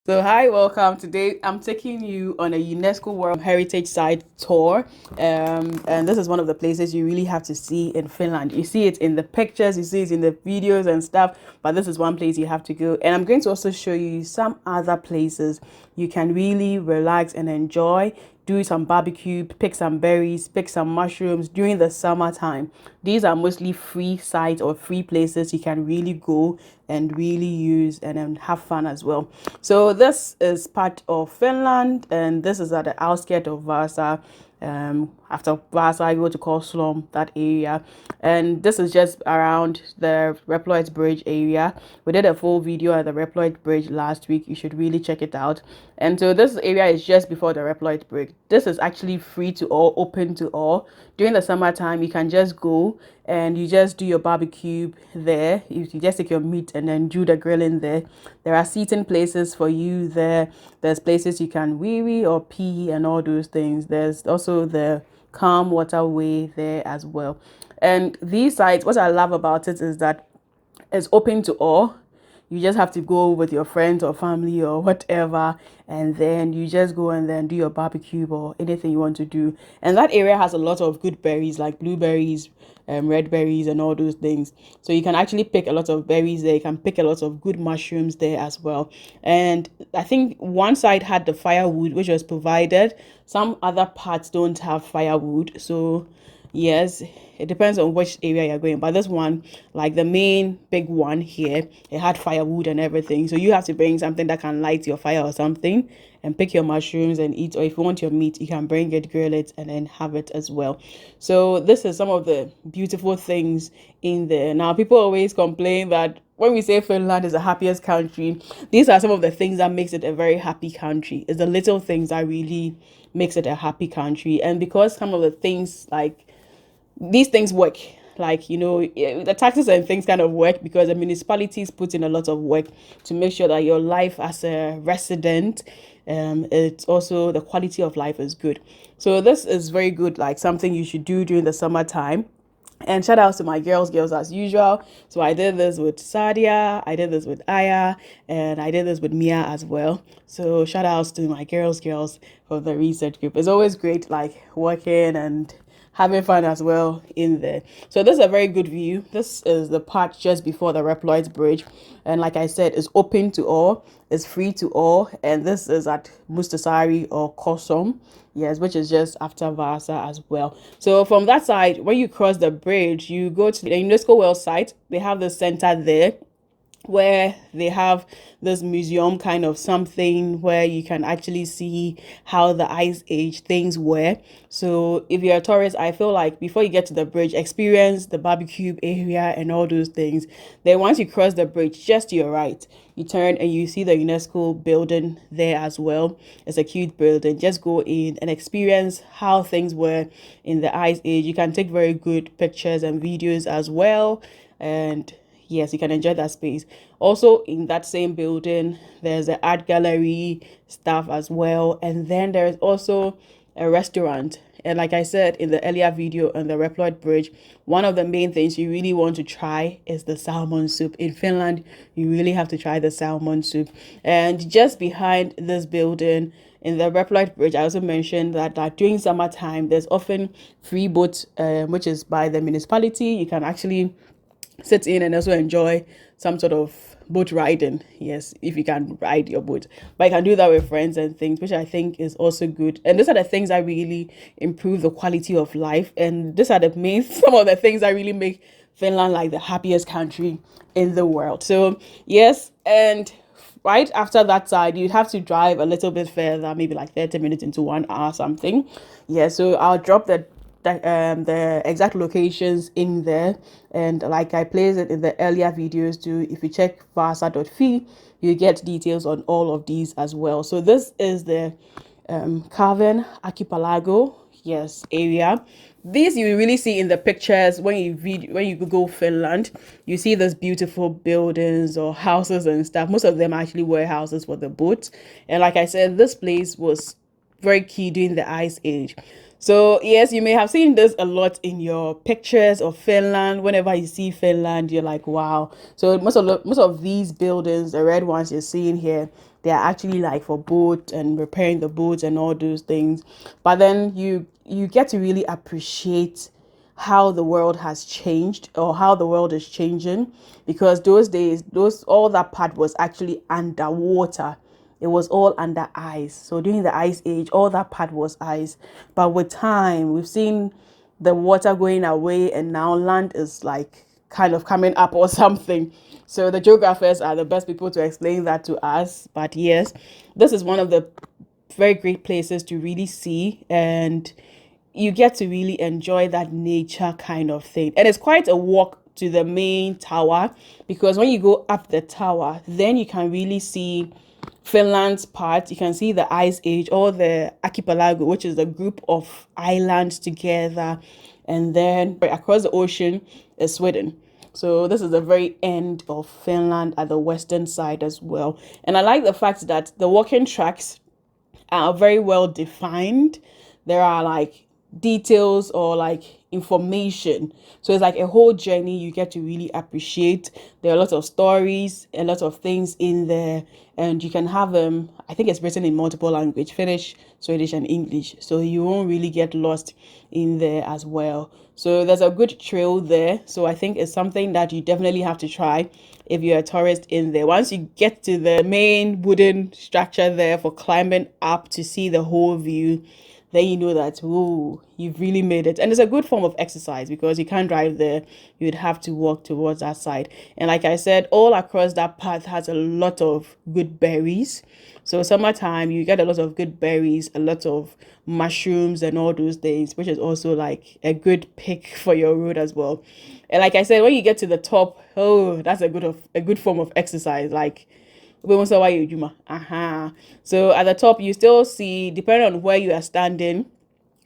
So hi, welcome. Today I'm taking you on a UNESCO World Heritage Site tour. And this is one of the places you really have to see in Finland. You see it in the pictures, you see it in the videos and stuff, but this is one place you have to go. And I'm going to also show you some other places you can really relax and enjoy, do some barbecue, pick some berries, pick some mushrooms during the summertime. These are mostly free sites or free places you can really go and really use and then have fun as well. So this is part of Finland, and this is at the outskirts of Vasa. After Vasa, I go to Koslom, that area, and this is just around the Reploid Bridge area. We did a full video at the Reploid Bridge last week. You should really check it out. And so this area is just before the Reploid Bridge. This is actually free to all, open to all. During the summertime, you can just go and you just do your barbecue there. You just take your meat and then do the grilling there. There are seating places for you there. There's places you can wee wee or pee and all those things. There's also the calm waterway there as well. And these sites, what I love about it is that it's open to all. You just have to go with your friends or family or whatever, and then you just go and then do your barbecue or anything you want to do. And that area has a lot of good berries like blueberries, red berries, and all those things. So you can actually pick a lot of berries there. You can pick a lot of good mushrooms there as well. And I think one side had the firewood, which was provided. Some other parts don't have firewood. So yes, it depends on which area you're going, but this one, like the main big one here, it had firewood and everything, so you have to bring something that can light your fire or something and pick your mushrooms and eat, or if you want your meat you can bring it, grill it, and then have it as well. So this is some of the beautiful things in there. Now people always complain that when we say Finland is the happiest country, these are some of the things that makes it a very happy country. It's the little things that really makes it a happy country. And because some of the things, like these things work, like the taxes and things kind of work because the municipalities put in a lot of work to make sure that your life as a resident, it's also the quality of life is good. So this is very good, like something you should do during the summertime. And shout out to my girls as usual. So I did this with Sadia, I did this with Aya, and I did this with Mia as well. So shout outs to my girls from the research group. It's always great like working and having fun as well in there. So this is a very good view. This is the part just before the Reploid Bridge, and like I said, it's open to all, it's free to all. And this is at Mustasari or Kosom, yes, which is just after Vasa as well. So from that side, when you cross the bridge, you go to the UNESCO World Site. They have the center there where they have this museum kind of something where you can actually see how the ice age things were. So if you're a tourist, I feel like before you get to the bridge, experience the barbecue area and all those things. Then once you cross the bridge, just to your right, you turn and you see the UNESCO building there as well. It's a cute building. Just go in and experience how things were in the ice age. You can take very good pictures and videos as well. And yes, you can enjoy that space. Also in that same building, there's an art gallery stuff as well, and then there's also a restaurant. And like I said in the earlier video on the Reploid Bridge, one of the main things you really want to try is the salmon soup. In Finland, you really have to try the salmon soup. And just behind this building in the Reploid Bridge, I also mentioned that during summertime, there's often free boats, which is by the municipality. You can actually sit in and also enjoy some sort of boat riding. Yes, if you can ride your boat, but you can do that with friends and things, which I think is also good. And these are the things that really improve the quality of life, and these are the main some of the things that really make Finland like the happiest country in the world. So yes, and right after that side, you'd have to drive a little bit further, maybe like 30 minutes into 1 hour something. Yeah, so I'll drop the exact locations in there, and like I placed it in the earlier videos too. If you check vasa.fi, you get details on all of these as well. So this is the Kvarken Archipelago, yes, area. These you really see in the pictures when you Google Finland. You see those beautiful buildings or houses and stuff. Most of them actually were houses for the boats. And like I said, this place was very key during the ice age. So yes, you may have seen this a lot in your pictures of Finland. Whenever you see Finland, you're like, wow. So most of these buildings, the red ones you're seeing here, they are actually like for boats and repairing the boats and all those things. But then you get to really appreciate how the world has changed, or how the world is changing, because those days, all that part was actually underwater. It was all under ice. So during the ice age, all that part was ice. But with time, we've seen the water going away, and now land is like kind of coming up or something. So the geographers are the best people to explain that to us. But yes, this is one of the very great places to really see, and you get to really enjoy that nature kind of thing. And it's quite a walk to the main tower, because when you go up the tower, then you can really see Finland's part. You can see the ice age, or the archipelago, which is the group of islands together. And then across the ocean is Sweden. So this is the very end of Finland at the western side as well. And I like the fact that the walking tracks are very well defined. There are like details or like information. So it's like a whole journey you get to really appreciate. There are a lot of stories, a lot of things in there, and you can have I think it's written in multiple language, Finnish, Swedish, and English. So you won't really get lost in there as well. So there's a good trail there. So I think it's something that you definitely have to try if you're a tourist in there. Once you get to the main wooden structure there for climbing up to see the whole view, then you know that, ooh, you've really made it. And it's a good form of exercise, because you can't drive there. You'd have to walk towards that side. And like I said, all across that path has a lot of good berries. So summertime, you get a lot of good berries, a lot of mushrooms and all those things, which is also like a good pick for your road as well. And like I said, when you get to the top, oh, that's a good form of exercise. Like, so at the top, you still see, depending on where you are standing,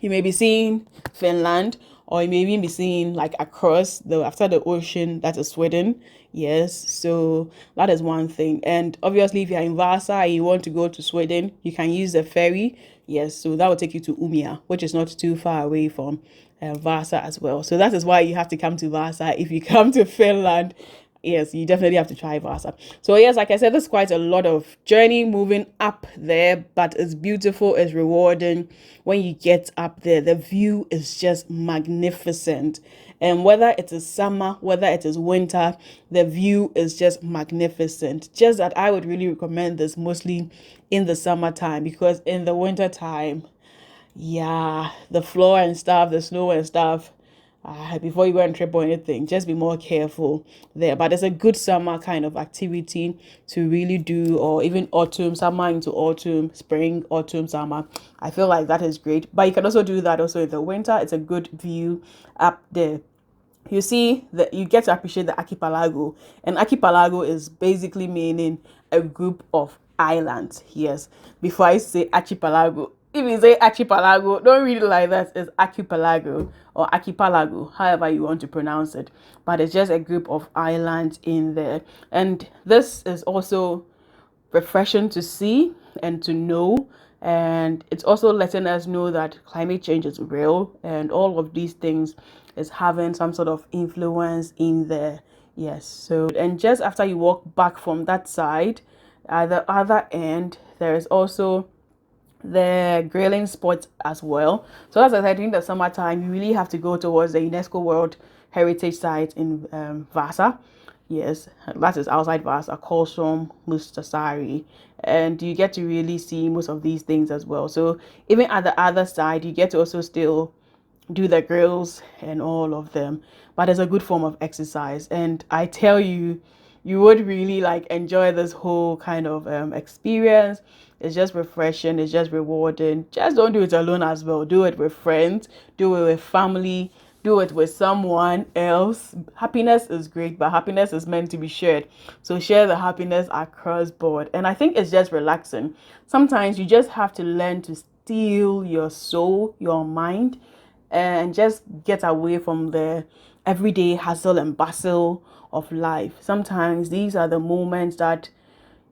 you may be seeing Finland, or you may even be seeing like across after the ocean, that is Sweden. Yes, so that is one thing. And obviously, if you're in Vasa and you want to go to Sweden, you can use the ferry. Yes, so that will take you to Umia, which is not too far away from Vasa as well. So that is why you have to come to Vasa if you come to Finland. Yes, you definitely have to try Vasa. So yes, like I said, there's quite a lot of journey moving up there, but it's beautiful, it's rewarding. When you get up there, the view is just magnificent. And whether it is summer, whether it is winter, the view is just magnificent. Just that I would really recommend this mostly in the summertime, because in the winter time, yeah, the floor and stuff, the snow and stuff, before you go and trip or anything, just be more careful there. But it's a good summer kind of activity to really do, or even autumn, summer into autumn, spring, autumn, summer. I feel like that is great. But you can also do that also in the winter. It's a good view up there. You see that you get to appreciate the archipelago, and archipelago is basically meaning a group of islands. Yes, before I say archipelago, if you say archipelago, don't read it like that. It's archipelago or archipelago, however you want to pronounce it. But it's just a group of islands in there. And this is also refreshing to see and to know. And it's also letting us know that climate change is real, and all of these things is having some sort of influence in there. Yes. So, and just after you walk back from that side, at the other end, there is also the grilling spots as well. So as I said, during the summertime, you really have to go towards the UNESCO World Heritage Site in Vasa. Yes, that is outside Vasa, Kolsum, Mustasari, and you get to really see most of these things as well. So even at the other side, you get to also still do the grills and all of them. But it's a good form of exercise, and I tell you, you would really like enjoy this whole kind of experience. It's just refreshing, it's just rewarding. Just don't do it alone as well. Do it with friends, do it with family, do it with someone else. Happiness is great, but happiness is meant to be shared. So share the happiness across board. And I think it's just relaxing. Sometimes you just have to learn to still your soul, your mind, and just get away from the everyday hustle and bustle of life. Sometimes these are the moments that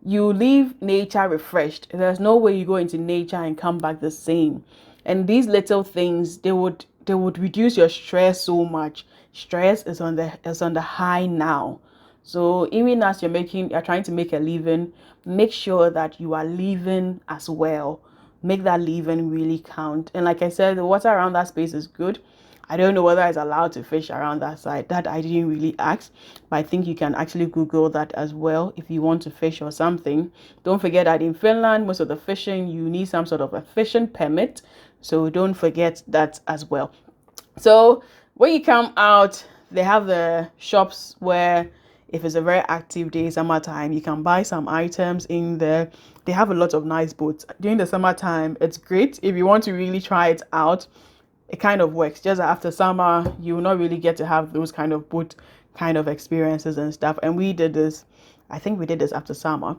you leave nature refreshed. There's no way you go into nature and come back the same. And these little things, they would reduce your stress so much. Stress is on the high now. So even as you're trying to make a living, make sure that you are living as well. Make that living really count. And like I said, the water around that space is good. I don't know whether it's allowed to fish around that side. That I didn't really ask, but I think you can actually Google that as well if you want to fish or something. Don't forget that in Finland, most of the fishing, you need some sort of a fishing permit. So don't forget that as well. So when you come out, they have the shops where if it's a very active day, summertime, you can buy some items in there. They have a lot of nice boats. During the summertime, it's great. If you want to really try it out, it kind of works. Just after summer, you will not really get to have those kind of boat kind of experiences and stuff. And we did this, I think we did this after summer.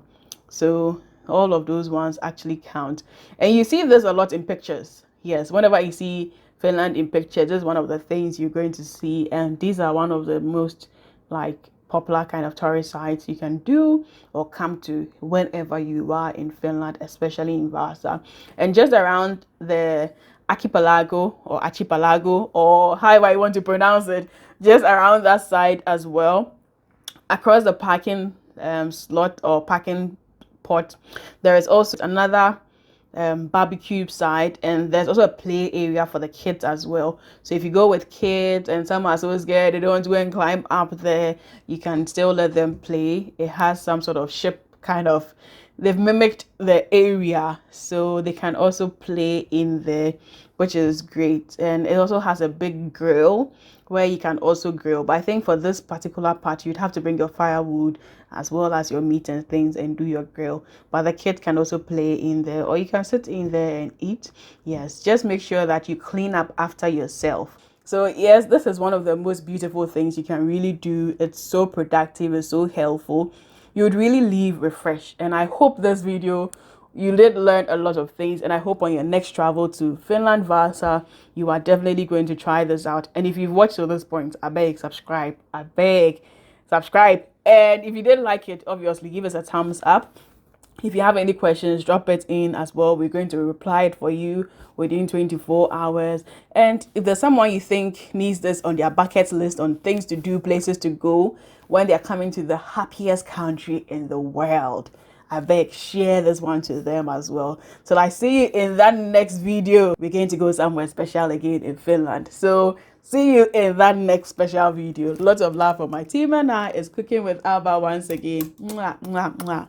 So all of those ones actually count. And you see this a lot in pictures. Yes, whenever you see Finland in pictures, this is one of the things you're going to see. And these are one of the most like popular kind of tourist sites you can do or come to whenever you are in Finland, especially in Vasa. And just around the archipelago, or however you want to pronounce it, just around that side as well, across the parking slot or parking pot, there is also another barbecue side, and there's also a play area for the kids as well. So if you go with kids and some are so scared they don't want to go and climb up there, you can still let them play. It has some sort of ship kind of, they've mimicked the area so they can also play in there, which is great. And it also has a big grill where you can also grill, but I think for this particular part you'd have to bring your firewood as well as your meat and things and do your grill. But the kids can also play in there, or you can sit in there and eat. Yes, just make sure that you clean up after yourself. So yes, this is one of the most beautiful things you can really do. It's so productive, it's so helpful. You would really leave refreshed. And I hope this video, you did learn a lot of things, and I hope on your next travel to Finland, Vasa, you are definitely going to try this out. And if you've watched to this point, I beg, subscribe. I beg, subscribe. And if you did like it, obviously give us a thumbs up. If you have any questions, drop it in as well. We're going to reply it for you within 24 hours. And if there's someone you think needs this on their bucket list on things to do, places to go when they're coming to the happiest country in the world, I beg, share this one to them as well. So I see you in that next video. We're going to go somewhere special again in Finland. So see you in that next special video. Lots of love for my team, and I is cooking with Alba once again. Mwah, mwah, mwah.